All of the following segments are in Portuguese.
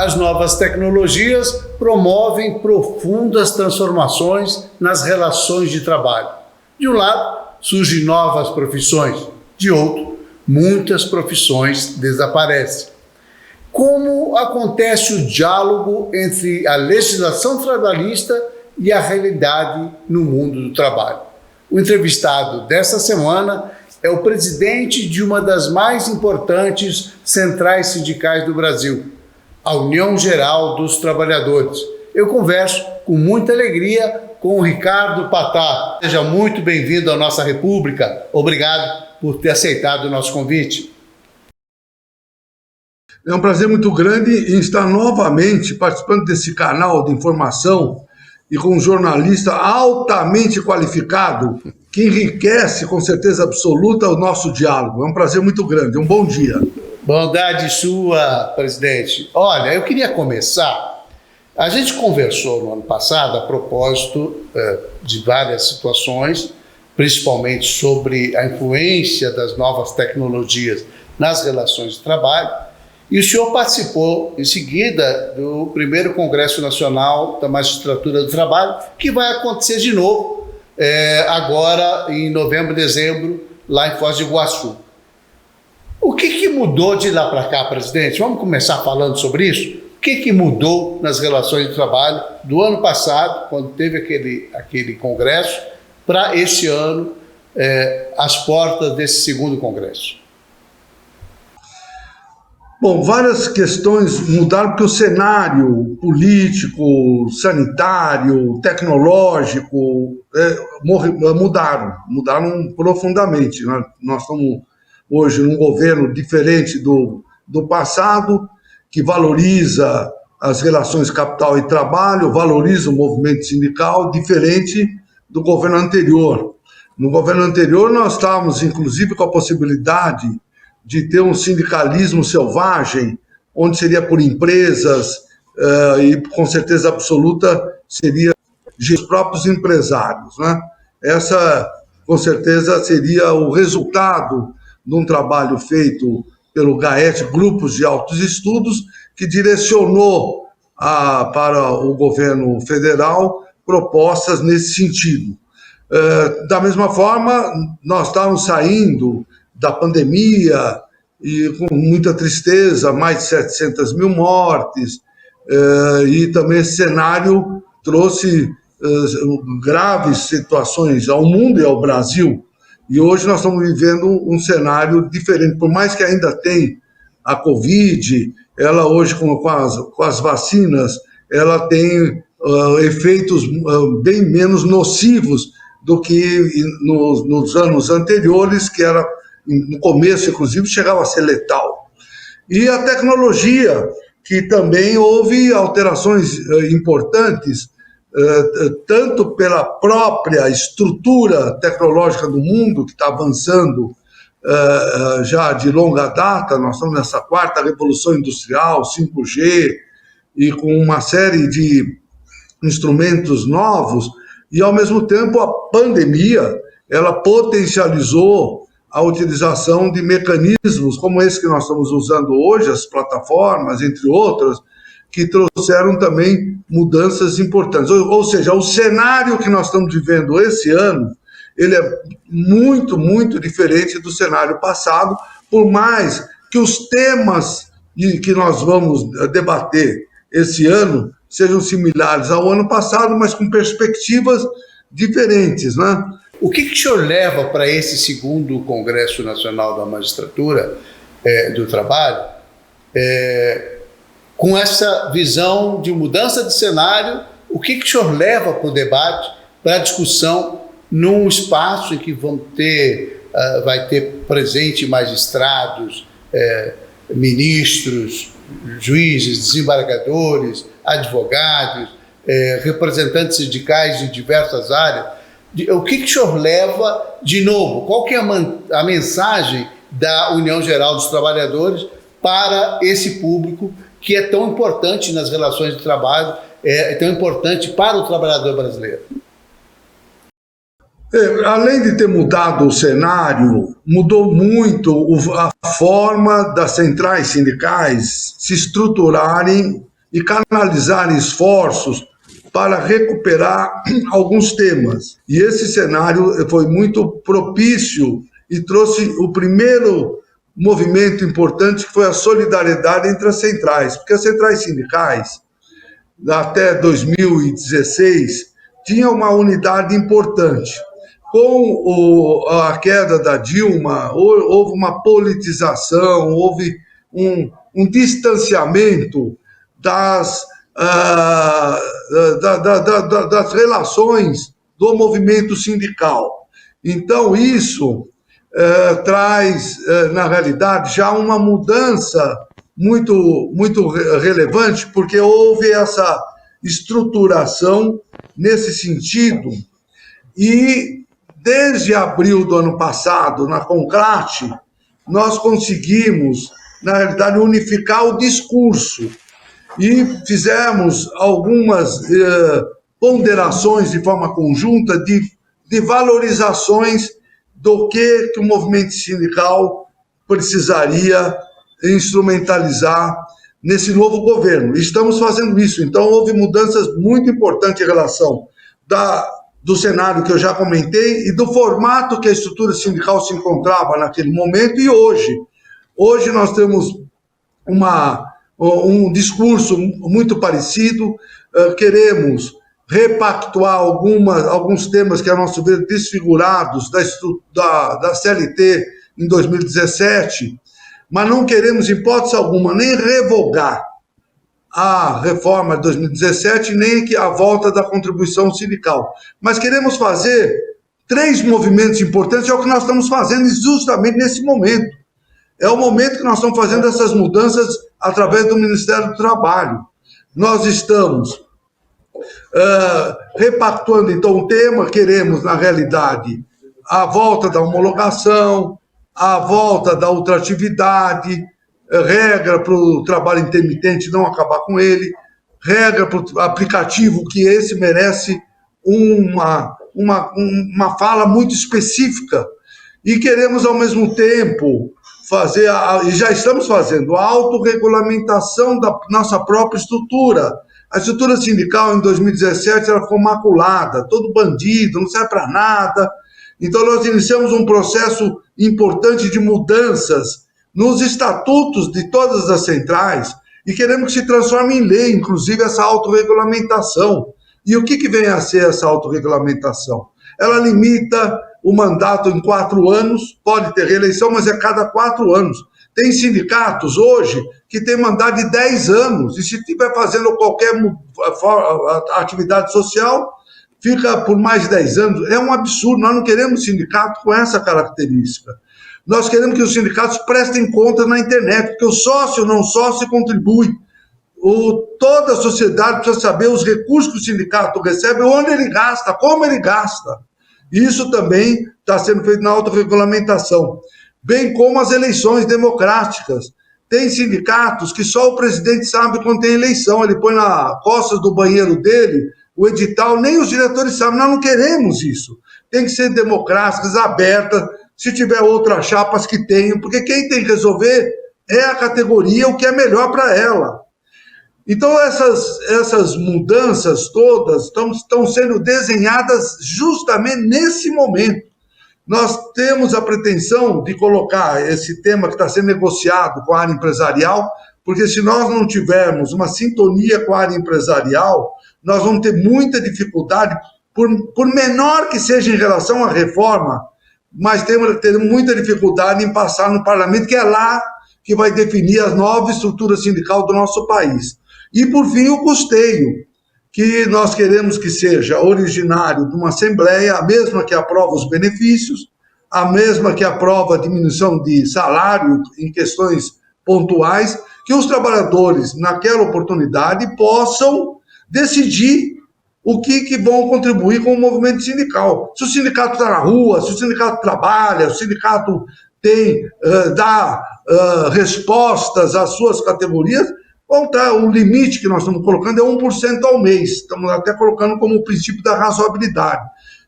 As novas tecnologias promovem profundas transformações nas relações de trabalho. De um lado, surgem novas profissões, de outro, muitas profissões desaparecem. Como acontece o diálogo entre a legislação trabalhista e a realidade no mundo do trabalho? O entrevistado desta semana é o presidente de uma das mais importantes centrais sindicais do Brasil, a União Geral dos Trabalhadores. Eu converso com muita alegria com o Ricardo Patá. Seja muito bem-vindo à nossa República. Obrigado por ter aceitado o nosso convite. É um prazer muito grande em estar novamente participando desse canal de informação e com um jornalista altamente qualificado que enriquece, com certeza absoluta, o nosso diálogo. É um prazer muito grande. Um bom dia. Bondade sua, presidente. Olha, eu queria começar. A gente conversou no ano passado a propósito de várias situações, principalmente sobre a influência das novas tecnologias nas relações de trabalho, e o senhor participou em seguida do primeiro Congresso Nacional da Magistratura do Trabalho, que vai acontecer de novo agora em novembro, dezembro, lá em Foz do Iguaçu. O que mudou de lá para cá, presidente? Vamos começar falando sobre isso? O que mudou nas relações de trabalho do ano passado, quando teve aquele congresso, para esse ano, às portas desse segundo congresso? Bom, várias questões mudaram porque o cenário político, sanitário, tecnológico mudaram profundamente. Nós estamos hoje num governo diferente do passado, que valoriza as relações capital e trabalho, valoriza o movimento sindical, diferente do governo anterior. No governo anterior, nós estávamos, inclusive, com a possibilidade de ter um sindicalismo selvagem, onde seria por empresas e, com certeza absoluta, seria os próprios empresários, né? Essa, com certeza, seria o resultado de um trabalho feito pelo GAET, Grupos de Altos Estudos, que direcionou para o governo federal propostas nesse sentido. Da mesma forma, nós estávamos saindo da pandemia e com muita tristeza, mais de 700 mil mortes, e também esse cenário trouxe graves situações ao mundo e ao Brasil. E hoje nós estamos vivendo um cenário diferente, por mais que ainda tenha a Covid, ela hoje com as vacinas, ela tem efeitos bem menos nocivos do que nos anos anteriores, que era, no começo, inclusive, chegava a ser letal. E a tecnologia, que também houve alterações importantes, tanto pela própria estrutura tecnológica do mundo, que está avançando já de longa data. Nós estamos nessa quarta revolução industrial, 5G, e com uma série de instrumentos novos, e, ao mesmo tempo, a pandemia ela potencializou a utilização de mecanismos como esse que nós estamos usando hoje, as plataformas, entre outras, que trouxeram também mudanças importantes. Ou seja, o cenário que nós estamos vivendo esse ano, ele é muito, muito diferente do cenário passado, por mais que os temas que nós vamos debater esse ano sejam similares ao ano passado, mas com perspectivas diferentes, né? O que o senhor leva para esse segundo Congresso Nacional da Magistratura do Trabalho, com essa visão de mudança de cenário? O que o senhor leva para o debate, para a discussão, num espaço em que vai ter presente magistrados, ministros, juízes, desembargadores, advogados, representantes sindicais de diversas áreas? O que o senhor leva, de novo, qual que é a mensagem da União Geral dos Trabalhadores para esse público que é tão importante nas relações de trabalho, é tão importante para o trabalhador brasileiro? Além de ter mudado o cenário, mudou muito a forma das centrais sindicais se estruturarem e canalizar esforços para recuperar alguns temas. E esse cenário foi muito propício e trouxe o primeiro movimento importante, que foi a solidariedade entre as centrais, porque as centrais sindicais, até 2016, tinham uma unidade importante. Com a queda da Dilma, houve uma politização, houve um distanciamento das relações do movimento sindical. Então, isso traz, na realidade, já uma mudança muito relevante, porque houve essa estruturação nesse sentido, e desde abril do ano passado, na Conclate, nós conseguimos, na realidade, unificar o discurso e fizemos algumas ponderações de forma conjunta de valorizações do que o movimento sindical precisaria instrumentalizar nesse novo governo. Estamos fazendo isso. Então, houve mudanças muito importantes em relação do cenário que eu já comentei e do formato que a estrutura sindical se encontrava naquele momento e hoje. Hoje nós temos um discurso muito parecido, queremos repactuar alguns temas que, a nosso ver, desfigurados da CLT em 2017, mas não queremos, em hipótese alguma, nem revogar a reforma de 2017, nem a volta da contribuição sindical. Mas queremos fazer 3 movimentos importantes, é o que nós estamos fazendo justamente nesse momento. É o momento que nós estamos fazendo essas mudanças através do Ministério do Trabalho. Nós estamos repactuando, então, o tema, queremos, na realidade, a volta da homologação, a volta da ultratividade, regra para o trabalho intermitente, não acabar com ele, regra para o aplicativo, que esse merece uma fala muito específica. E queremos, ao mesmo tempo, fazer, e já estamos fazendo, a autorregulamentação da nossa própria estrutura. A estrutura sindical, em 2017, ela ficou maculada, todo bandido, não serve para nada. Então, nós iniciamos um processo importante de mudanças nos estatutos de todas as centrais e queremos que se transforme em lei, inclusive, essa autorregulamentação. E o que vem a ser essa autorregulamentação? Ela limita o mandato em 4 anos, pode ter reeleição, mas é cada 4 anos. Tem sindicatos hoje que têm mandato de 10 anos, e se estiver fazendo qualquer atividade social, fica por mais de 10 anos. É um absurdo, nós não queremos sindicato com essa característica. Nós queremos que os sindicatos prestem conta na internet, porque o sócio não sócio contribui. Toda a sociedade precisa saber os recursos que o sindicato recebe, onde ele gasta, como ele gasta. Isso também está sendo feito na autorregulamentação, bem como as eleições democráticas. Tem sindicatos que só o presidente sabe quando tem eleição, ele põe na costas do banheiro dele o edital, nem os diretores sabem. Nós não queremos isso. Tem que ser democráticas, abertas, se tiver outras chapas que tenham, porque quem tem que resolver é a categoria, o que é melhor para ela. Então, essas mudanças todas estão sendo desenhadas justamente nesse momento. Nós temos a pretensão de colocar esse tema que está sendo negociado com a área empresarial, porque se nós não tivermos uma sintonia com a área empresarial, nós vamos ter muita dificuldade, por menor que seja em relação à reforma, mas teremos muita dificuldade em passar no parlamento, que é lá que vai definir a nova estrutura sindical do nosso país. E, por fim, o custeio, que nós queremos que seja originário de uma Assembleia, a mesma que aprova os benefícios, a mesma que aprova a diminuição de salário em questões pontuais, que os trabalhadores, naquela oportunidade, possam decidir o que vão contribuir com o movimento sindical. Se o sindicato está na rua, se o sindicato trabalha, se o sindicato dá respostas às suas categorias, o limite que nós estamos colocando é 1% ao mês. Estamos até colocando como o princípio da razoabilidade.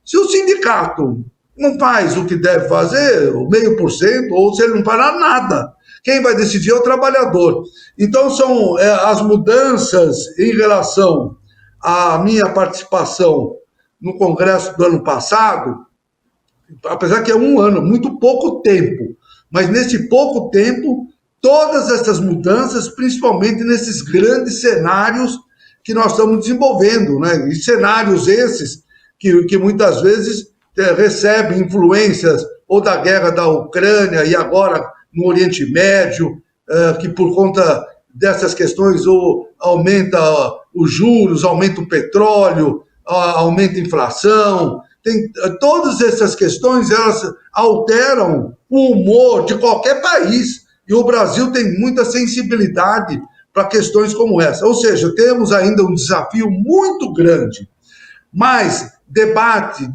Se o sindicato não faz o que deve fazer, o 0,5%, ou se ele não fará nada, Quem vai decidir é o trabalhador. Então, são as mudanças em relação à minha participação no Congresso do ano passado, apesar que é um ano, muito pouco tempo, mas nesse pouco tempo, todas essas mudanças, principalmente nesses grandes cenários que nós estamos desenvolvendo, né? E cenários esses que muitas vezes recebem influências ou da guerra da Ucrânia e agora no Oriente Médio, que por conta dessas questões aumenta os juros, aumenta o petróleo, aumenta a inflação. Todas essas questões, elas alteram o humor de qualquer país. E o Brasil tem muita sensibilidade para questões como essa. Ou seja, temos ainda um desafio muito grande. Mas debate,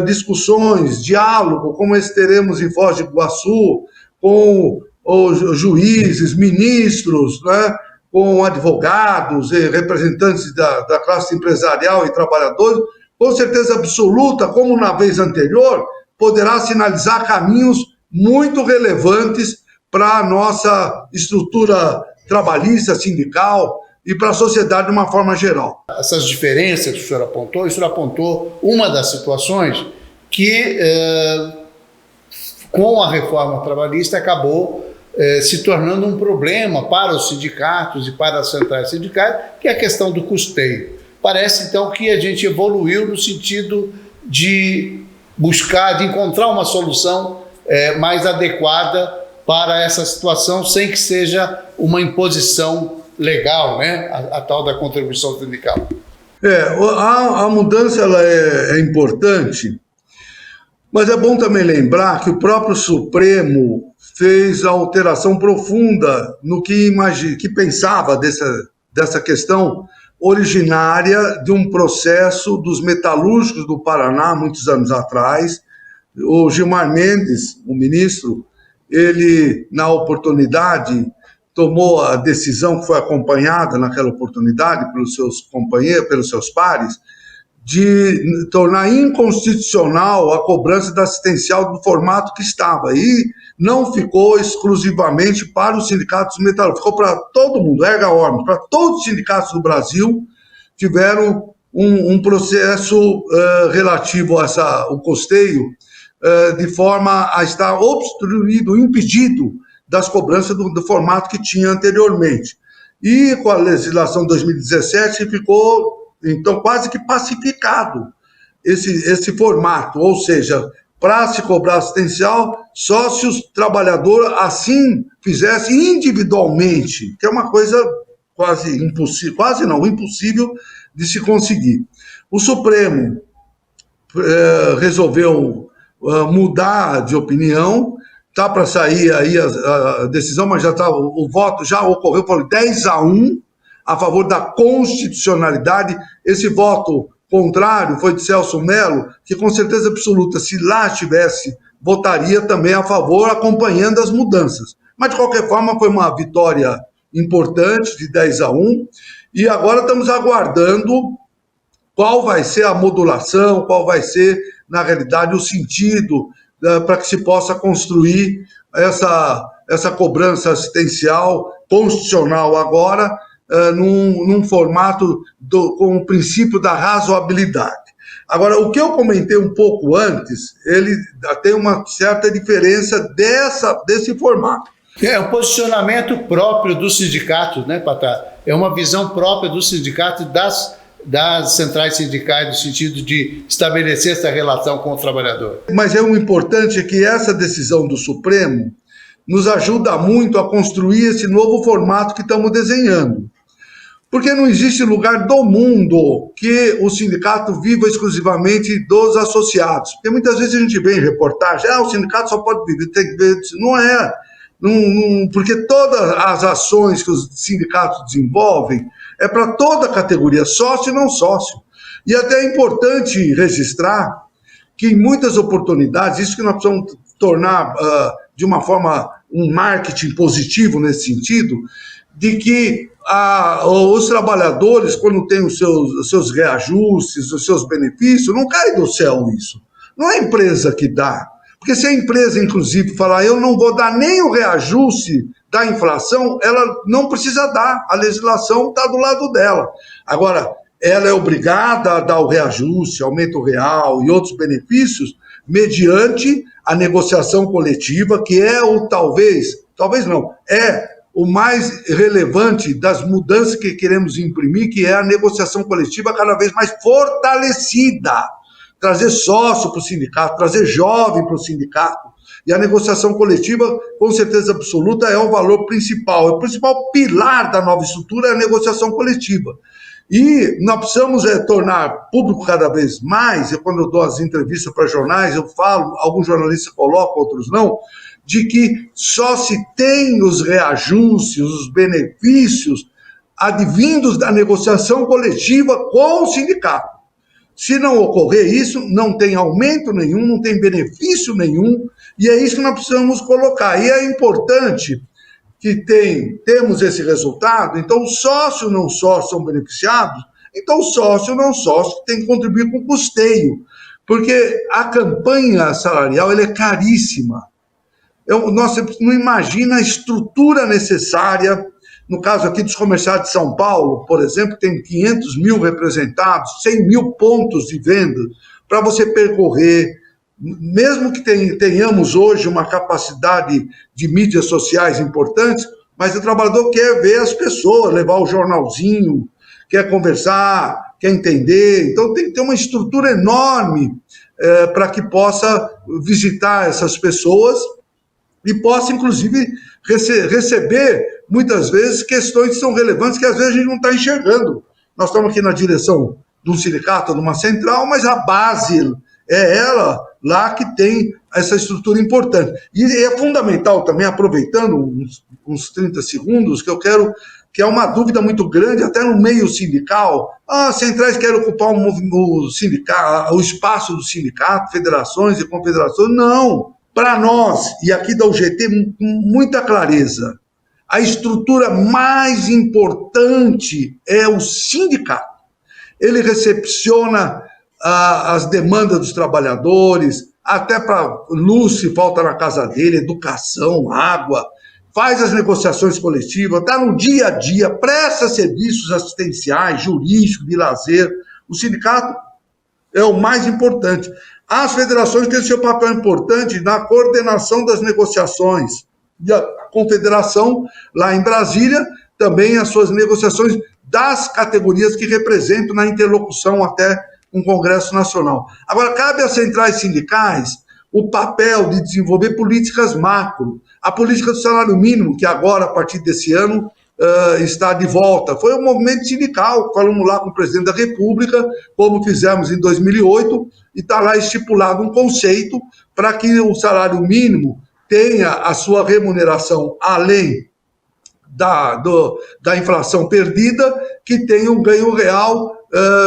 discussões, diálogo, como esse teremos em Foz do Iguaçu, com os juízes, ministros, né, com advogados e representantes da classe empresarial e trabalhadores, com certeza absoluta, como na vez anterior, poderá sinalizar caminhos muito relevantes para a nossa estrutura trabalhista, sindical e para a sociedade de uma forma geral. Essas diferenças que o senhor apontou uma das situações que, com a reforma trabalhista, acabou se tornando um problema para os sindicatos e para as centrais sindicais, que é a questão do custeio. Parece, então, que a gente evoluiu no sentido de buscar, de encontrar uma solução mais adequada para essa situação, sem que seja uma imposição legal, né? A tal da contribuição sindical. A mudança ela é importante, mas é bom também lembrar que o próprio Supremo fez a alteração profunda no que pensava dessa questão originária de um processo dos metalúrgicos do Paraná, muitos anos atrás. O Gilmar Mendes, o ministro, ele, na oportunidade, tomou a decisão que foi acompanhada naquela oportunidade pelos seus companheiros, pelos seus pares, de tornar inconstitucional a cobrança da assistencial do formato que estava. E não ficou exclusivamente para os sindicatos metalúrgicos, ficou para todo mundo, erga omnes, para todos os sindicatos do Brasil tiveram um processo relativo ao custeio, de forma a estar obstruído, impedido das cobranças do formato que tinha anteriormente. E com a legislação de 2017 ficou, então, quase que pacificado esse formato, ou seja, para se cobrar assistencial, só se o trabalhador assim fizesse individualmente, que é uma coisa quase impossível, impossível de se conseguir. O Supremo resolveu mudar de opinião, está para sair aí a decisão, mas o voto já ocorreu, foi 10-1 a favor da constitucionalidade. Esse voto contrário foi de Celso Mello, que com certeza absoluta, se lá estivesse, votaria também a favor, acompanhando as mudanças. Mas, de qualquer forma, foi uma vitória importante, de 10-1, e agora estamos aguardando qual vai ser a modulação, qual vai ser, na realidade, o sentido para que se possa construir essa cobrança assistencial constitucional agora, num formato com o princípio da razoabilidade. Agora, o que eu comentei um pouco antes, ele tem uma certa diferença desse formato. É um posicionamento próprio dos sindicatos, né, Patá? É uma visão própria dos sindicatos e das centrais sindicais, no sentido de estabelecer essa relação com o trabalhador. Mas o importante é que essa decisão do Supremo nos ajuda muito a construir esse novo formato que estamos desenhando. Porque não existe lugar do mundo que o sindicato viva exclusivamente dos associados. Porque muitas vezes a gente vê em reportagem, o sindicato só pode viver, tem que ver. Não é. Porque todas as ações que os sindicatos desenvolvem é para toda a categoria, sócio e não sócio. E até é importante registrar que em muitas oportunidades, isso que nós precisamos tornar de uma forma um marketing positivo nesse sentido, de que os trabalhadores, quando têm os seus reajustes, os seus benefícios, não cai do céu isso. Não é a empresa que dá. Porque se a empresa, inclusive, falar eu não vou dar nem o reajuste da inflação, ela não precisa dar, a legislação está do lado dela. Agora, ela é obrigada a dar o reajuste, aumento real e outros benefícios mediante a negociação coletiva, que é o talvez não, é o mais relevante das mudanças que queremos imprimir, que é a negociação coletiva cada vez mais fortalecida. Trazer sócio para o sindicato, trazer jovem para o sindicato. E a negociação coletiva, com certeza absoluta, é o valor principal. O principal pilar da nova estrutura é a negociação coletiva. E nós precisamos tornar público cada vez mais, quando eu dou as entrevistas para jornais, eu falo, alguns jornalistas colocam, outros não, de que só se tem os reajustes, os benefícios advindos da negociação coletiva com o sindicato. Se não ocorrer isso, não tem aumento nenhum, não tem benefício nenhum, e é isso que nós precisamos colocar. E é importante que temos esse resultado, então sócio e não sócio são beneficiados, então sócio e não sócio tem que contribuir com o custeio, porque a campanha salarial ela é caríssima. Você não imagina a estrutura necessária. No caso aqui dos comerciários de São Paulo, por exemplo, tem 500 mil representados, 100 mil pontos de venda para você percorrer. Mesmo que tenhamos hoje uma capacidade de mídias sociais importantes, mas o trabalhador quer ver as pessoas, levar o jornalzinho, quer conversar, quer entender. Então tem que ter uma estrutura enorme para que possa visitar essas pessoas e possa, inclusive, receber, muitas vezes, questões que são relevantes que, às vezes, a gente não está enxergando. Nós estamos aqui na direção de um sindicato, de uma central, mas a base é ela lá que tem essa estrutura importante. E é fundamental também, aproveitando uns 30 segundos, que é uma dúvida muito grande, até no meio sindical. As centrais querem ocupar o espaço do sindicato, federações e confederações. Não! Para nós, e aqui da UGT, com muita clareza, a estrutura mais importante é o sindicato. Ele recepciona as demandas dos trabalhadores, até para luz se falta na casa dele, educação, água, faz as negociações coletivas, está no dia a dia, presta serviços assistenciais, jurídicos, de lazer. O sindicato é o mais importante. As federações têm seu papel importante na coordenação das negociações. E a confederação, lá em Brasília, também as suas negociações das categorias que representam na interlocução até com o Congresso Nacional. Agora, cabe às centrais sindicais o papel de desenvolver políticas macro. A política do salário mínimo, que agora, a partir desse ano, está de volta. Foi um movimento sindical, falamos lá com o presidente da República, como fizemos em 2008, e está lá estipulado um conceito para que o salário mínimo tenha a sua remuneração além da inflação perdida, que tenha um ganho real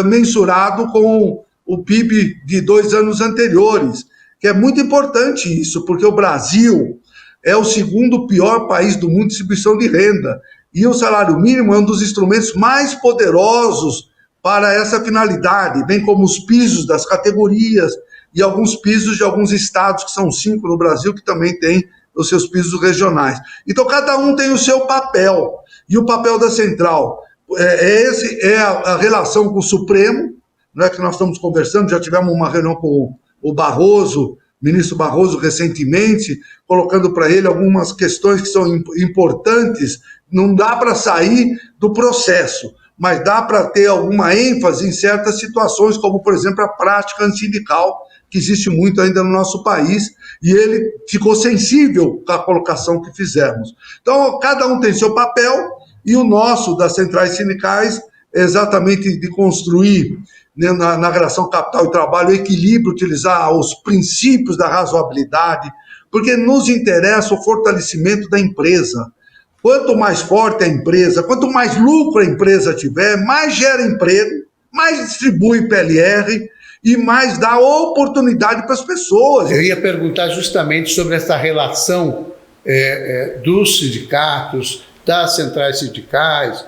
mensurado com o PIB de 2 anos anteriores, que é muito importante isso, porque o Brasil é o segundo pior país do mundo em distribuição de renda, e o salário mínimo é um dos instrumentos mais poderosos para essa finalidade, bem como os pisos das categorias e alguns pisos de alguns estados, que são 5 no Brasil, que também têm os seus pisos regionais. Então, cada um tem o seu papel, e o papel da central é a relação com o Supremo, né, que nós estamos conversando, já tivemos uma reunião com o Barroso, ministro Barroso, recentemente, colocando para ele algumas questões que são importantes. Não dá para sair do processo, mas dá para ter alguma ênfase em certas situações, como, por exemplo, a prática antissindical, que existe muito ainda no nosso país, e ele ficou sensível com a colocação que fizemos. Então, cada um tem seu papel, e o nosso, das centrais sindicais, é exatamente de construir, né, na relação capital e trabalho, o equilíbrio, utilizar os princípios da razoabilidade, porque nos interessa o fortalecimento da empresa. Quanto mais forte a empresa, quanto mais lucro a empresa tiver, mais gera emprego, mais distribui PLR e mais dá oportunidade para as pessoas. Eu ia perguntar justamente sobre essa relação dos sindicatos, das centrais sindicais,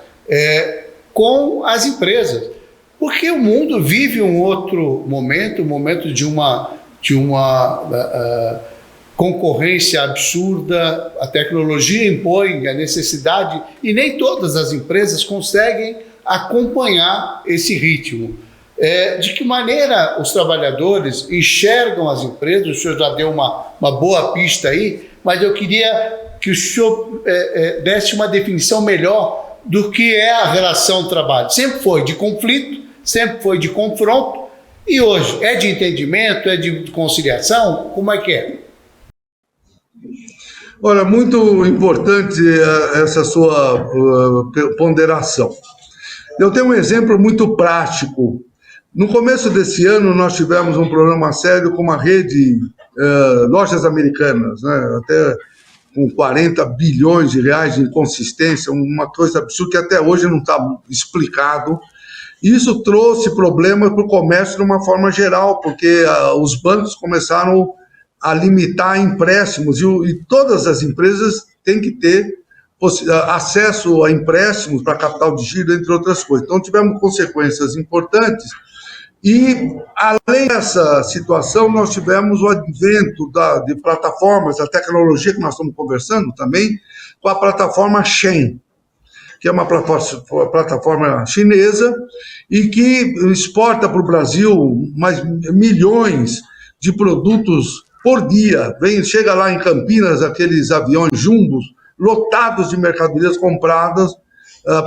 com as empresas. Porque o mundo vive um outro momento, um momento de uma concorrência absurda, a tecnologia impõe a necessidade e nem todas as empresas conseguem acompanhar esse ritmo. De que maneira os trabalhadores enxergam as empresas? O senhor já deu uma boa pista aí, mas eu queria que o senhor desse uma definição melhor do que é a relação trabalho. Sempre foi de conflito, sempre foi de confronto, e hoje é de entendimento, é de conciliação? Como é que é? Olha, muito importante essa sua ponderação. Eu tenho um exemplo muito prático. No começo desse ano, nós tivemos um problema sério com uma rede lojas americanas, né? Até com 40 bilhões de reais de inconsistência, uma coisa absurda que até hoje não está explicado. Isso trouxe problemas para o comércio de uma forma geral, porque os bancos começaram a limitar empréstimos e todas as empresas têm que ter acesso a empréstimos para capital de giro, entre outras coisas. Então, tivemos consequências importantes. E, além dessa situação, nós tivemos o advento de plataformas, a tecnologia que nós estamos conversando também, com a plataforma Shein, que é uma plataforma chinesa e que exporta para o Brasil mais milhões de produtos por dia. Chega lá em Campinas, aqueles aviões jumbos, lotados de mercadorias compradas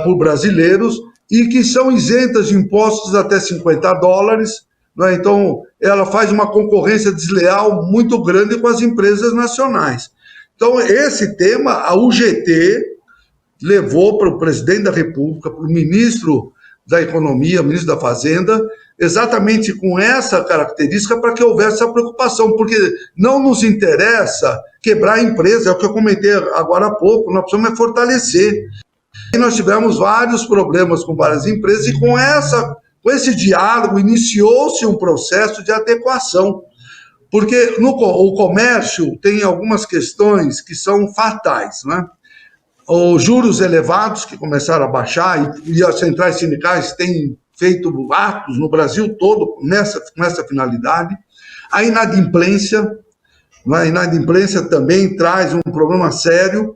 por brasileiros, e que são isentas de impostos até $50, né? Então, ela faz uma concorrência desleal muito grande com as empresas nacionais. Então, esse tema, a UGT levou para o presidente da República, para o ministro da Economia, ministro da Fazenda, exatamente com essa característica para que houvesse essa preocupação, porque não nos interessa quebrar a empresa, é o que eu comentei agora há pouco, nós precisamos fortalecer. E nós tivemos vários problemas com várias empresas e com esse diálogo iniciou-se um processo de adequação, porque o comércio tem algumas questões que são fatais, né? Os juros elevados que começaram a baixar e as centrais sindicais têm feito atos no Brasil todo com essa finalidade. A inadimplência também traz um problema sério,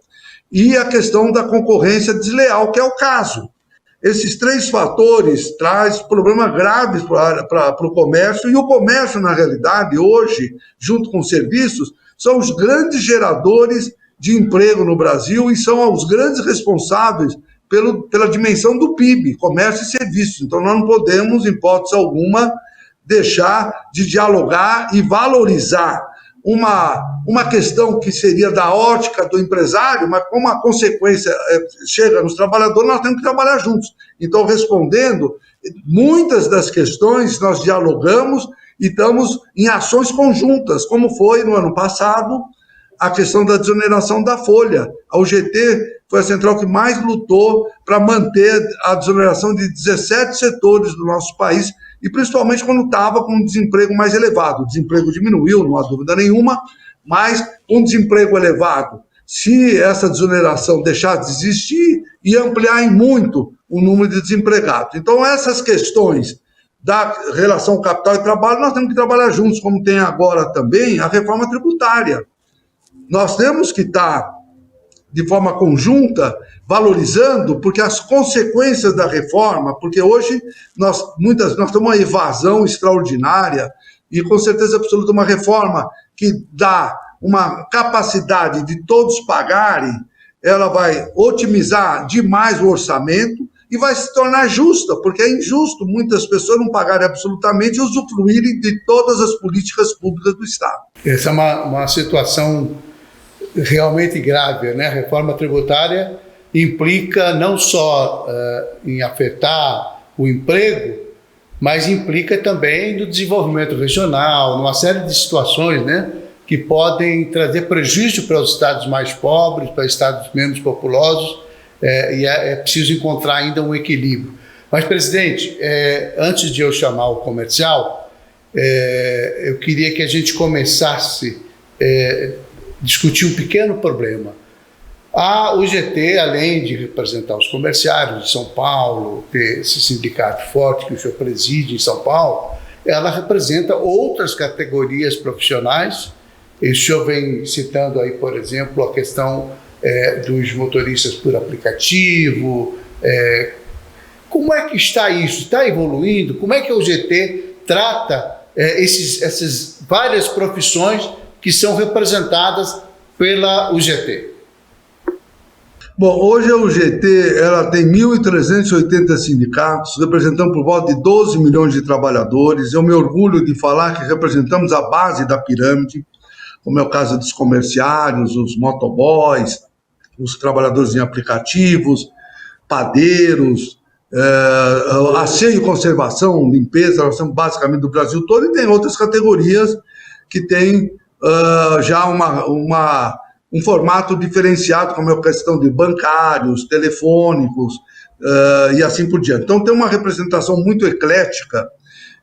e a questão da concorrência desleal, que é o caso. Esses três fatores trazem problemas graves para o comércio, e o comércio, na realidade, hoje, junto com os serviços, são os grandes geradores de emprego no Brasil e são os grandes responsáveis pela dimensão do PIB, comércio e serviços. Então, nós não podemos, em hipótese alguma, deixar de dialogar e valorizar uma questão que seria da ótica do empresário, mas como a consequência chega nos trabalhadores, nós temos que trabalhar juntos. Então, respondendo, muitas das questões nós dialogamos e estamos em ações conjuntas, como foi no ano passado a questão da desoneração da folha. A UGT foi a central que mais lutou para manter a desoneração de 17 setores do nosso país, e principalmente quando estava com um desemprego mais elevado. O desemprego diminuiu, não há dúvida nenhuma, mas um desemprego elevado, se essa desoneração deixar de existir, ia ampliar em muito o número de desempregados. Então, essas questões da relação capital e trabalho, nós temos que trabalhar juntos, como tem agora também a reforma tributária. Nós temos que estar, de forma conjunta, valorizando, porque as consequências da reforma, porque hoje nós temos uma evasão extraordinária e, com certeza absoluta, uma reforma que dá uma capacidade de todos pagarem, ela vai otimizar demais o orçamento e vai se tornar justa, porque é injusto muitas pessoas não pagarem absolutamente e usufruírem de todas as políticas públicas do Estado. Essa é uma situação realmente grave, né? A reforma tributária implica não só em afetar o emprego, mas implica também no desenvolvimento regional, numa série de situações, né, que podem trazer prejuízo para os estados mais pobres, para estados menos populosos, e é preciso encontrar ainda um equilíbrio. Mas, presidente, antes de eu chamar o comercial, eu queria que a gente começasse a discutir um pequeno problema. A UGT, além de representar os comerciários de São Paulo, ter esse sindicato forte que o senhor preside em São Paulo, ela representa outras categorias profissionais E o senhor vem citando aí, por exemplo, a questão dos motoristas por aplicativo. Como é que está isso? Está evoluindo? Como é que o GT trata essas várias profissões que são representadas pela UGT? Bom, hoje a UGT ela tem 1.380 sindicatos, representando por volta de 12 milhões de trabalhadores. Eu me orgulho de falar que representamos a base da pirâmide, como é o caso dos comerciários, os motoboys, os trabalhadores em aplicativos, padeiros, asseio e conservação, limpeza, nós somos basicamente do Brasil todo, e tem outras categorias que têm já um formato diferenciado, como é a questão de bancários, telefônicos e assim por diante. Então tem uma representação muito eclética,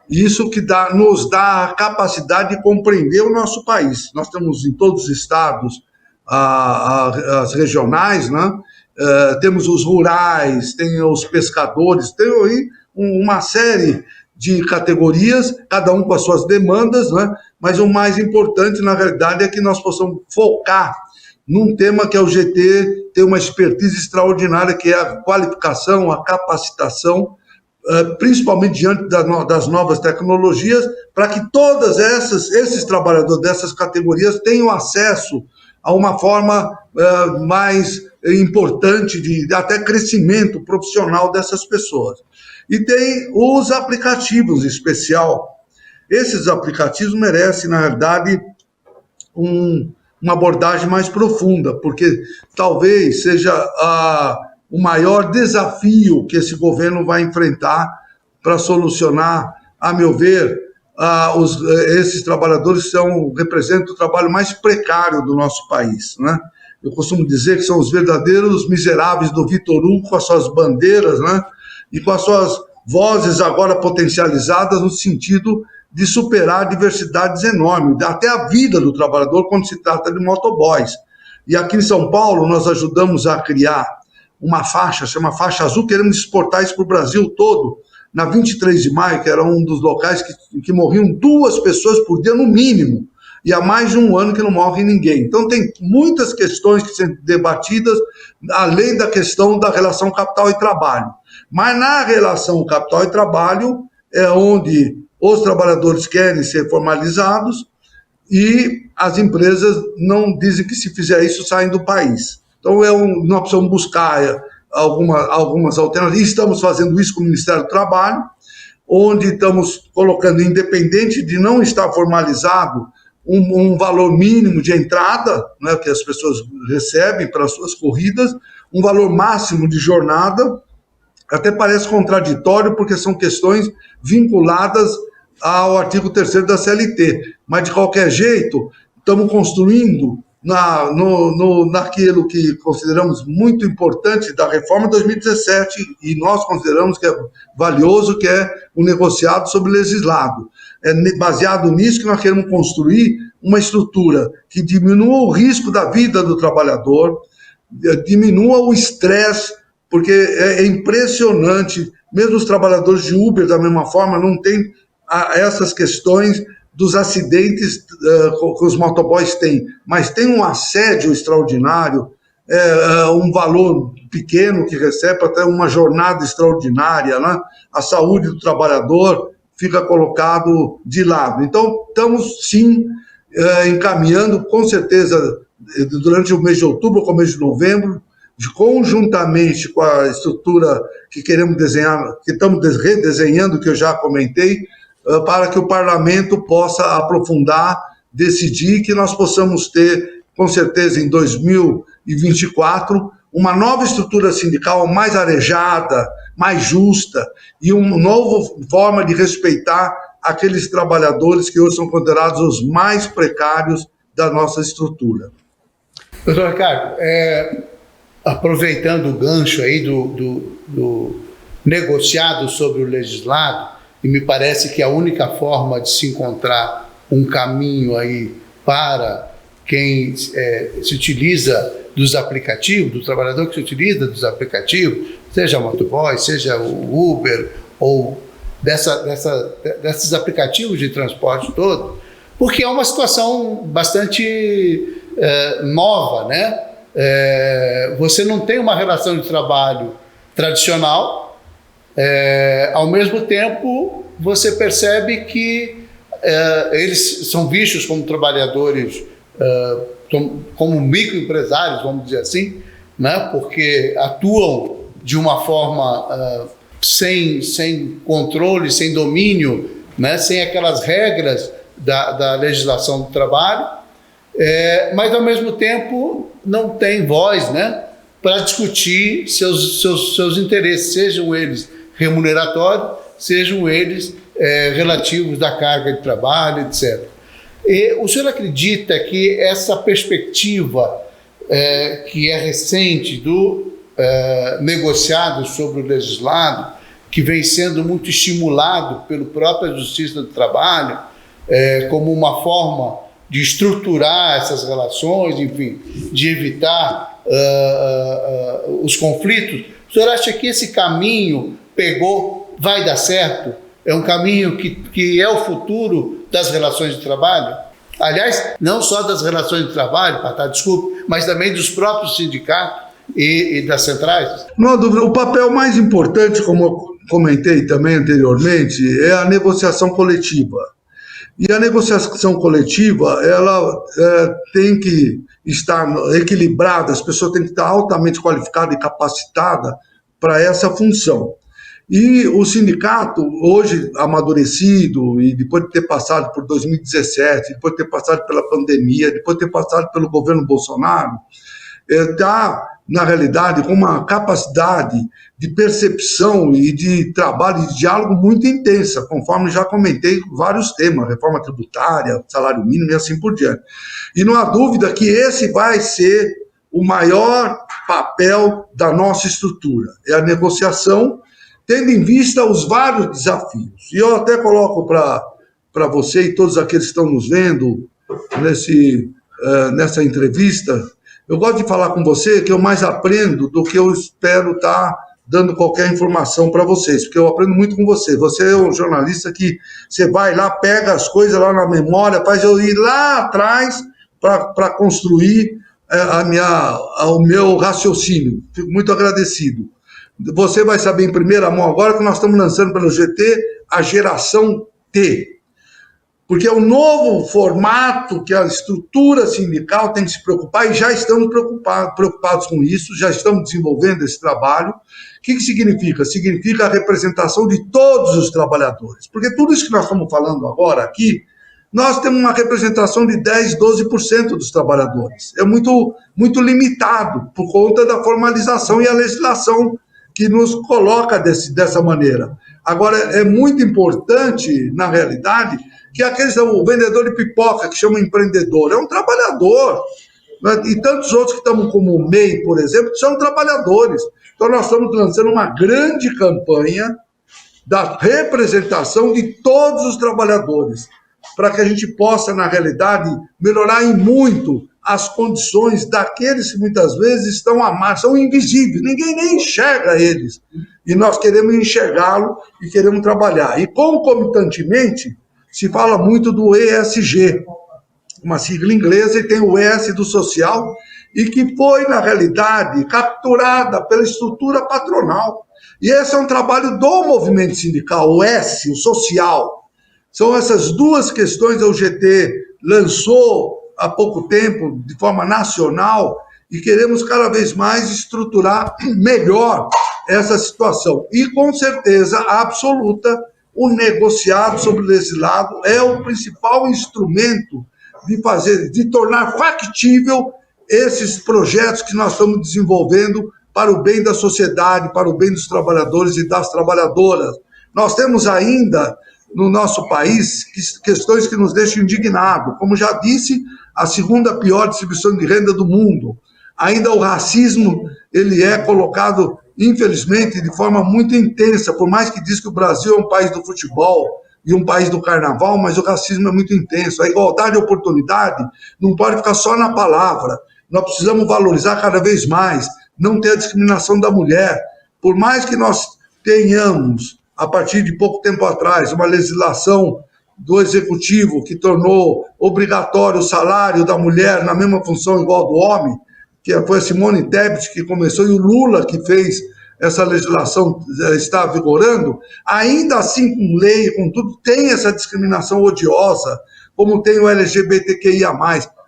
isso que nos dá a capacidade de compreender o nosso país. Nós temos em todos os estados as regionais, né? Temos os rurais, tem os pescadores, tem aí uma série de categorias, cada um com as suas demandas, né? Mas o mais importante, na realidade, é que nós possamos focar num tema que a UGT tem uma expertise extraordinária, que é a qualificação, a capacitação, principalmente diante das novas tecnologias, para que todos esses trabalhadores dessas categorias tenham acesso a uma forma mais importante de até crescimento profissional dessas pessoas. E tem os aplicativos em especial. Esses aplicativos merecem, na verdade, uma abordagem mais profunda, porque talvez seja o maior desafio que esse governo vai enfrentar para solucionar, a meu ver, esses trabalhadores representam o trabalho mais precário do nosso país, né? Eu costumo dizer que são os verdadeiros miseráveis do Vitor Hugo, com as suas bandeiras, né? E com as suas vozes agora potencializadas no sentido de superar diversidades enormes, até a vida do trabalhador quando se trata de motoboys. E aqui em São Paulo nós ajudamos a criar uma faixa, chama Faixa Azul, queremos exportar isso para o Brasil todo. Na 23 de maio, que era um dos locais que morriam 2 pessoas por dia no mínimo, e há mais de um ano que não morre ninguém. Então tem muitas questões que são debatidas, além da questão da relação capital e trabalho. Mas na relação capital e trabalho é onde os trabalhadores querem ser formalizados e as empresas não dizem que se fizer isso saem do país. Então nós precisamos buscar algumas alternativas. Estamos fazendo isso com o Ministério do Trabalho, onde estamos colocando, independente de não estar formalizado, um valor mínimo de entrada, né, que as pessoas recebem para as suas corridas, um valor máximo de jornada. Até parece contraditório, porque são questões vinculadas ao artigo 3º da CLT. Mas, de qualquer jeito, estamos construindo naquilo que consideramos muito importante da reforma de 2017, e nós consideramos que é valioso, que é o negociado sobre legislado. É baseado nisso que nós queremos construir uma estrutura que diminua o risco da vida do trabalhador, diminua o estresse, porque é impressionante, mesmo os trabalhadores de Uber, da mesma forma, não tem essas questões dos acidentes que os motoboys têm, mas tem um assédio extraordinário, um valor pequeno que recebe, até uma jornada extraordinária, né? A saúde do trabalhador fica colocado de lado. Então, estamos sim encaminhando, com certeza, durante o mês de outubro, com o mês de novembro, conjuntamente com a estrutura que queremos desenhar, que estamos redesenhando, que eu já comentei, para que o parlamento possa aprofundar, decidir, que nós possamos ter, com certeza, em 2024, uma nova estrutura sindical mais arejada, mais justa, e uma nova forma de respeitar aqueles trabalhadores que hoje são considerados os mais precários da nossa estrutura. Doutor Ricardo, aproveitando o gancho aí do negociado sobre o legislado, e me parece que a única forma de se encontrar um caminho aí para quem se utiliza dos aplicativos, do trabalhador que se utiliza dos aplicativos, seja o motoboy, seja o Uber, ou desses aplicativos de transporte todo, porque é uma situação bastante nova, né? Você não tem uma relação de trabalho tradicional, ao mesmo tempo você percebe que eles são vistos como trabalhadores, como microempresários, vamos dizer assim, né? Porque atuam de uma forma sem controle, sem domínio, né? Sem aquelas regras da legislação do trabalho, mas ao mesmo tempo não tem voz, né? Para discutir seus interesses, sejam eles remuneratórios, sejam eles relativos da carga de trabalho, etc. E o senhor acredita que essa perspectiva que é recente do negociado sobre o legislado, que vem sendo muito estimulado pela própria Justiça do Trabalho, como uma forma de estruturar essas relações, enfim, de evitar os conflitos, o senhor acha que esse caminho vai dar certo? É um caminho que é o futuro das relações de trabalho? Aliás, não só das relações de trabalho, desculpe, mas também dos próprios sindicatos e das centrais? Não há dúvida. O papel mais importante, como eu comentei também anteriormente, é a negociação coletiva. E a negociação coletiva, ela tem que estar equilibrada, as pessoas têm que estar altamente qualificadas e capacitadas para essa função. E o sindicato, hoje amadurecido, e depois de ter passado por 2017, depois de ter passado pela pandemia, depois de ter passado pelo governo Bolsonaro, está, na realidade, com uma capacidade de percepção e de trabalho e de diálogo muito intensa, conforme já comentei vários temas, reforma tributária, salário mínimo e assim por diante. E não há dúvida que esse vai ser o maior papel da nossa estrutura, é a negociação, tendo em vista os vários desafios. E eu até coloco para você e todos aqueles que estão nos vendo nessa entrevista, eu gosto de falar com você que eu mais aprendo do que eu espero estar dando qualquer informação para vocês, porque eu aprendo muito com você. Você é um jornalista que você vai lá, pega as coisas lá na memória, faz eu ir lá atrás para construir o meu raciocínio. Fico muito agradecido. Você vai saber em primeira mão agora que nós estamos lançando pelo GT a geração T, porque é um novo formato que a estrutura sindical tem que se preocupar, e já estamos preocupados com isso, já estamos desenvolvendo esse trabalho. O que significa? Significa a representação de todos os trabalhadores, porque tudo isso que nós estamos falando agora aqui, nós temos uma representação de 10%, 12% dos trabalhadores. É muito, muito limitado por conta da formalização e a legislação que nos coloca dessa maneira. Agora, é muito importante, na realidade, que o vendedor de pipoca, que chama empreendedor, é um trabalhador, né? E tantos outros que estamos como o MEI, por exemplo, são trabalhadores. Então, nós estamos lançando uma grande campanha da representação de todos os trabalhadores, para que a gente possa, na realidade, melhorar em muito as condições daqueles que muitas vezes estão à margem, são invisíveis, ninguém nem enxerga eles. E nós queremos enxergá-lo e queremos trabalhar. E concomitantemente, se fala muito do ESG, uma sigla inglesa, e tem o S do social, e que foi, na realidade, capturada pela estrutura patronal. E esse é um trabalho do movimento sindical, o S, o social. São essas duas questões que o GT lançou há pouco tempo, de forma nacional, e queremos cada vez mais estruturar melhor essa situação. E, com certeza absoluta, o negociado sobre o legislado é o principal instrumento de tornar factível esses projetos que nós estamos desenvolvendo para o bem da sociedade, para o bem dos trabalhadores e das trabalhadoras. Nós temos ainda, no nosso país, questões que nos deixam indignados. Como já disse, a segunda pior distribuição de renda do mundo. Ainda o racismo, ele é colocado, infelizmente, de forma muito intensa, por mais que diz que o Brasil é um país do futebol e um país do carnaval, mas o racismo é muito intenso. A igualdade de oportunidade não pode ficar só na palavra. Nós precisamos valorizar cada vez mais, não ter a discriminação da mulher. Por mais que nós tenhamos, a partir de pouco tempo atrás, uma legislação do executivo, que tornou obrigatório o salário da mulher na mesma função igual do homem, que foi a Simone Tebet que começou, e o Lula que fez essa legislação está vigorando, ainda assim, com lei, com tudo, tem essa discriminação odiosa, como tem o LGBTQIA+.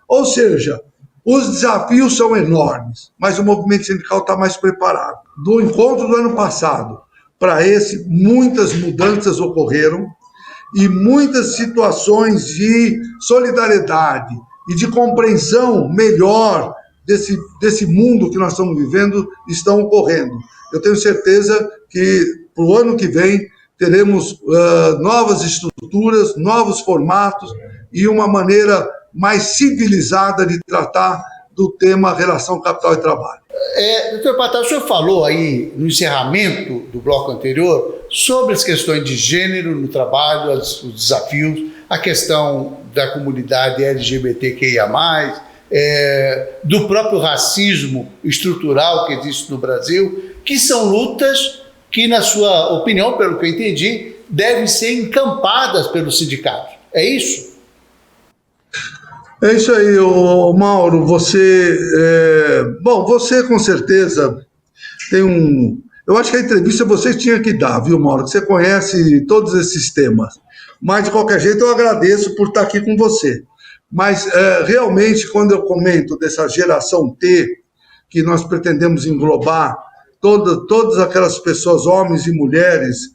Ou seja, os desafios são enormes, mas o movimento sindical está mais preparado. Do encontro do ano passado para esse, muitas mudanças ocorreram e muitas situações de solidariedade e de compreensão melhor desse mundo que nós estamos vivendo estão ocorrendo. Eu tenho certeza que para o ano que vem teremos novas estruturas, novos formatos e uma maneira mais civilizada de tratar do tema relação capital e trabalho. Doutor Patal, o senhor falou aí no encerramento do bloco anterior sobre as questões de gênero no trabalho, os desafios, a questão da comunidade LGBTQIA+, do próprio racismo estrutural que existe no Brasil, que são lutas que, na sua opinião, pelo que eu entendi, devem ser encampadas pelos sindicatos. É isso? É isso aí, Mauro. Você com certeza tem eu acho que a entrevista você tinha que dar, viu, Mauro? Você conhece todos esses temas. Mas, de qualquer jeito, eu agradeço por estar aqui com você. Mas, realmente, quando eu comento dessa geração T, que nós pretendemos englobar todas aquelas pessoas, homens e mulheres,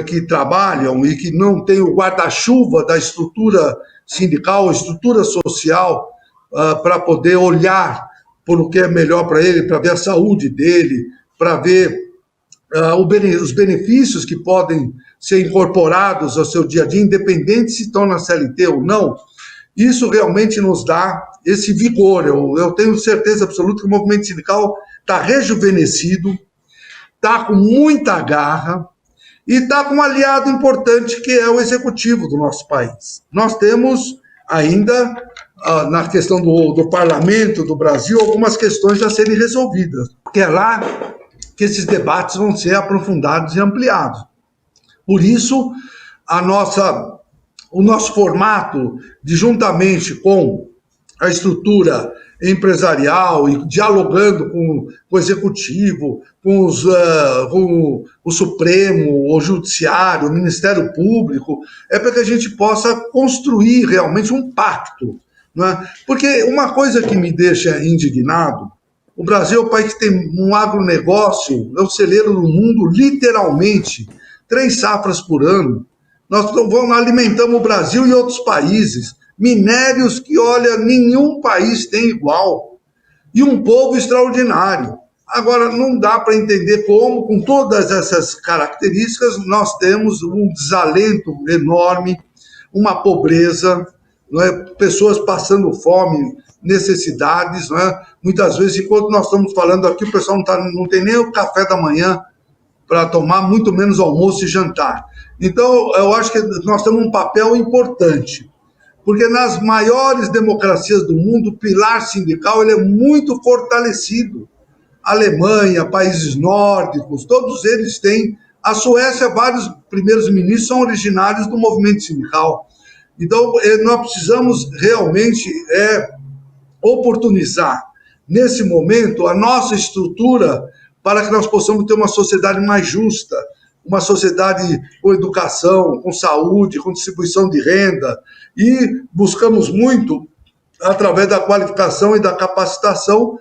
que trabalham e que não têm o guarda-chuva da estrutura sindical, estrutura social, para poder olhar por o que é melhor para ele, para ver a saúde dele, para ver os benefícios que podem ser incorporados ao seu dia a dia, independente se estão na CLT ou não. Isso realmente nos dá esse vigor. Eu tenho certeza absoluta que o movimento sindical está rejuvenescido, está com muita garra e está com um aliado importante que é o executivo do nosso país. Nós temos ainda, na questão do parlamento do Brasil, algumas questões a serem resolvidas, porque é lá que esses debates vão ser aprofundados e ampliados. Por isso, o nosso formato de, juntamente com a estrutura empresarial e dialogando com o executivo, com o Supremo, o Judiciário, o Ministério Público, é para que a gente possa construir realmente um pacto. Não é? Porque uma coisa que me deixa indignado, o Brasil é um país que tem um agronegócio, é o celeiro do mundo, literalmente, 3 safras por ano. Nós alimentamos o Brasil e outros países. Minérios que, olha, nenhum país tem igual. E um povo extraordinário. Agora, não dá para entender como, com todas essas características, nós temos um desalento enorme, uma pobreza, não é? Pessoas passando fome, necessidades. Não é? Muitas vezes, enquanto nós estamos falando aqui, o pessoal não tem nem o café da manhã para tomar, muito menos almoço e jantar. Então, eu acho que nós temos um papel importante, porque nas maiores democracias do mundo, o pilar sindical ele é muito fortalecido. Alemanha, países nórdicos, todos eles têm. A Suécia, vários primeiros ministros são originários do movimento sindical. Então, nós precisamos realmente oportunizar, nesse momento, a nossa estrutura para que nós possamos ter uma sociedade mais justa, uma sociedade com educação, com saúde, com distribuição de renda, e buscamos muito, através da qualificação e da capacitação,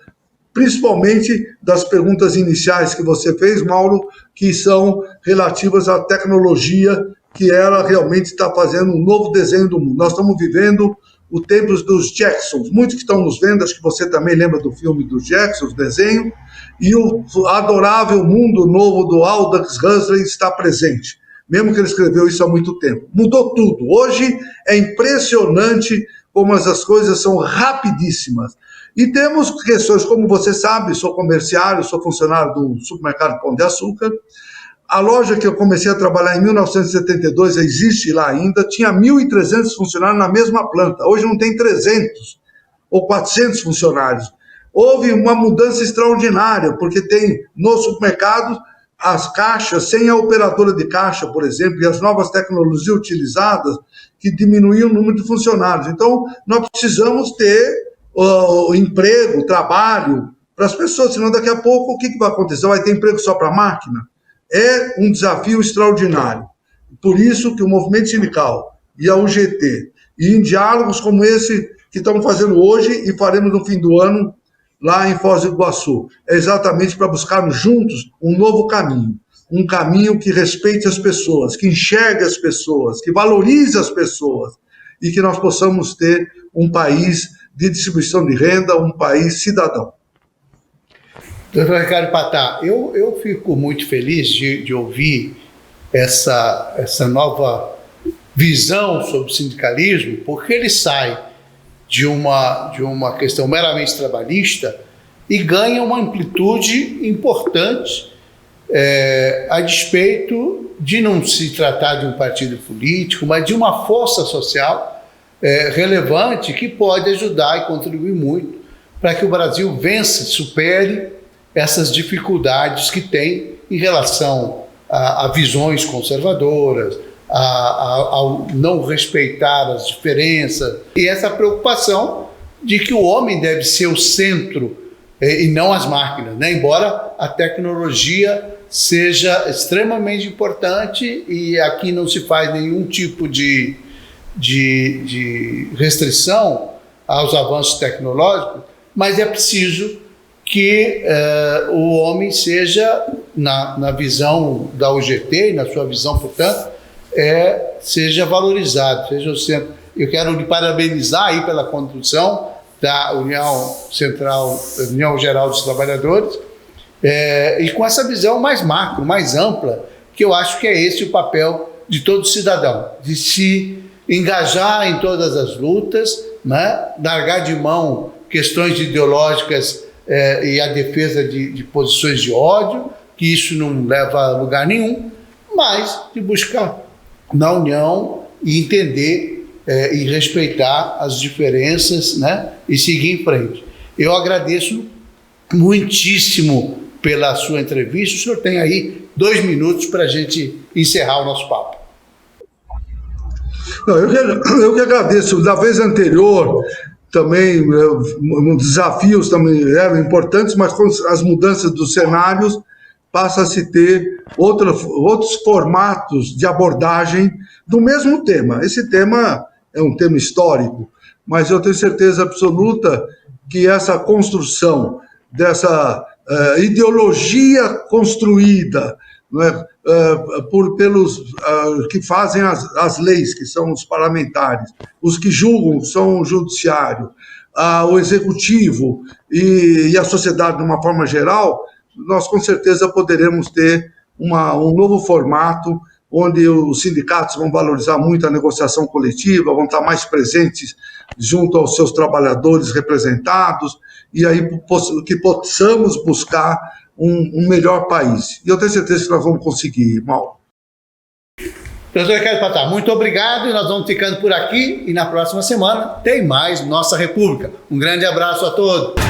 principalmente das perguntas iniciais que você fez, Mauro, que são relativas à tecnologia, que ela realmente está fazendo um novo desenho do mundo. Nós estamos vivendo o tempo dos Jacksons, muitos que estão nos vendo, acho que você também lembra do filme dos Jacksons, desenho, e o adorável mundo novo do Aldous Huxley está presente, mesmo que ele escreveu isso há muito tempo. Mudou tudo. Hoje é impressionante como essas coisas são rapidíssimas. E temos questões, como você sabe, sou comerciário, sou funcionário do supermercado Pão de Açúcar. A loja que eu comecei a trabalhar em 1972 existe lá ainda, tinha 1.300 funcionários na mesma planta. Hoje não tem 300 ou 400 funcionários. Houve uma mudança extraordinária, porque tem nos supermercados as caixas, sem a operadora de caixa, por exemplo, e as novas tecnologias utilizadas, que diminuíam o número de funcionários. Então, nós precisamos ter emprego, trabalho para as pessoas, senão daqui a pouco o que vai acontecer? Vai ter emprego só para a máquina? É um desafio extraordinário. Por isso que o movimento sindical e a UGT, e em diálogos como esse que estamos fazendo hoje e faremos no fim do ano, lá em Foz do Iguaçu, é exatamente para buscarmos juntos um novo caminho, um caminho que respeite as pessoas, que enxergue as pessoas, que valorize as pessoas e que nós possamos ter um país de distribuição de renda, um país cidadão. Doutor Ricardo Patá, eu fico muito feliz de ouvir essa nova visão sobre o sindicalismo, porque ele sai de uma questão meramente trabalhista e ganha uma amplitude importante, a despeito de não se tratar de um partido político, mas de uma força social relevante que pode ajudar e contribuir muito para que o Brasil vença, supere essas dificuldades que tem em relação a visões conservadoras, ao não respeitar as diferenças, e essa preocupação de que o homem deve ser o centro e não as máquinas, né? Embora a tecnologia seja extremamente importante e aqui não se faz nenhum tipo de restrição aos avanços tecnológicos, mas é preciso que o homem seja, na visão da UGT e na sua visão, portanto, seja valorizado, seja o centro. Eu quero lhe parabenizar aí pela condução da União Central, União Geral dos Trabalhadores, e com essa visão mais macro, mais ampla, que eu acho que é esse o papel de todo cidadão, de se engajar em todas as lutas, né? Largar de mão questões ideológicas e a defesa de posições de ódio, que isso não leva a lugar nenhum, mas de buscar na união e entender e respeitar as diferenças, né? E seguir em frente. Eu agradeço muitíssimo pela sua entrevista. O senhor tem aí 2 minutos para a gente encerrar o nosso papo. Não, eu que agradeço. Da vez anterior, também, desafios também eram importantes, mas com as mudanças dos cenários, passa a se ter outros formatos de abordagem do mesmo tema. Esse tema é um tema histórico, mas eu tenho certeza absoluta que essa construção dessa ideologia construída, não é, pelos que fazem as leis, que são os parlamentares, os que julgam são o judiciário, o executivo e a sociedade de uma forma geral, nós com certeza poderemos ter um novo formato onde os sindicatos vão valorizar muito a negociação coletiva, vão estar mais presentes junto aos seus trabalhadores representados, e aí que possamos buscar um melhor país. E eu tenho certeza que nós vamos conseguir, Mauro. Professor Ricardo Patá, muito obrigado, e nós vamos ficando por aqui, e na próxima semana tem mais Nossa República. Um grande abraço a todos.